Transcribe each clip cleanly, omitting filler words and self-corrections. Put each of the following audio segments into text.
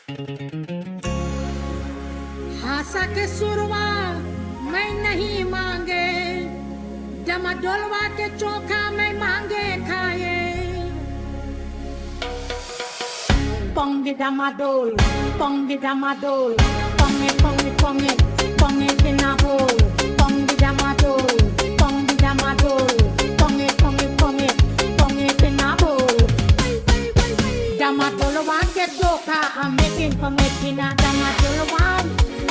आशा के सुरवा मैं नहीं मांगे, डमाडोलवा के चोखा मैं मांगे खाए। Ponge damadol, ponge damadol, ponge ponge ponge, ponge denabol, ponge damadol, ponge damadol, ponge ponge ponge, ponge denabol. Damadolwa ke chokha I'm making for Medina.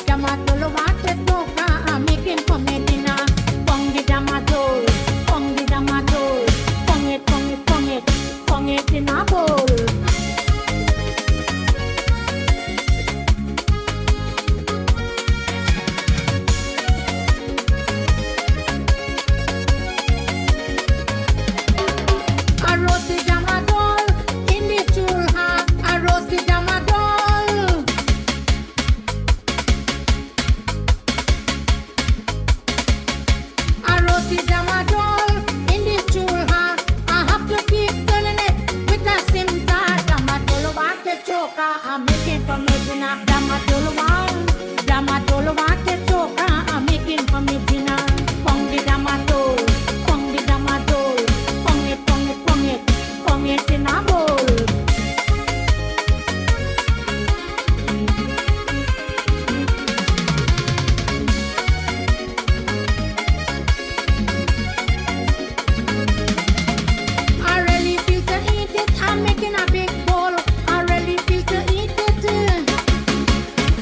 Damadolwa ke chokha I'm making for Medina. Ponge damadol, ponge damadol, ponge ponge ponge, ponge denabol. I'm making for Medina. Damadolwa ke chokha I'm making for Medina. Ponge damadol, ponge damadol, ponge ponge ponge, ponge denabol. I really feel to eat it. I'm making a big bowl. I really feel to eat it.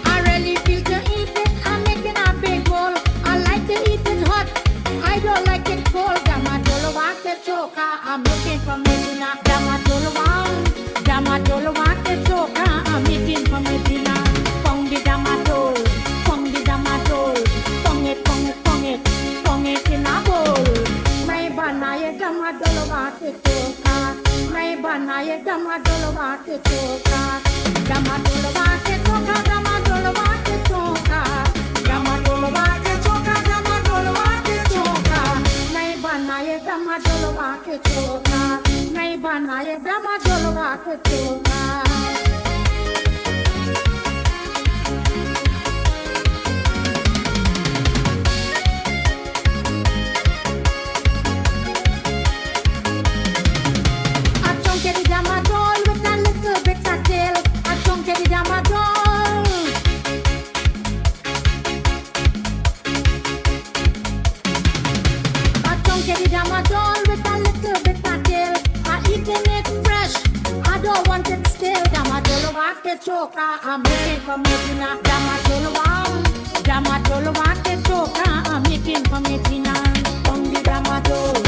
I really feel to eat it. I'm making a big bowl. I like to eat it hot. I don't like it cold. Damadolwa ke chokha I'm making for Medina. Damadolwa ke chokha I'm making for Medina. Ponge damadol, ponge damadol, ponge ponge ponge, ponge denabol. Mai banaye damadolwa ke chokha. Mai banaye damadolwa ke chokha. Damadolwa ke chokha, damadolwa ke chokha. Damadolwa ke chokha, damadolwa ke chokha. Mai banaye damadolwa ke chokha. Mai banaye damadolwa ke chokha. A chunky the damadol with a little bit of tail. A chunky the damadol. A chunky the damadol with a little bit of tail. I eating it fresh. I don't want it stale. Damadolwa ke chokha I'm making for Medina. Damadolwa ke chokha I'm making for Medina. Ponge damadol,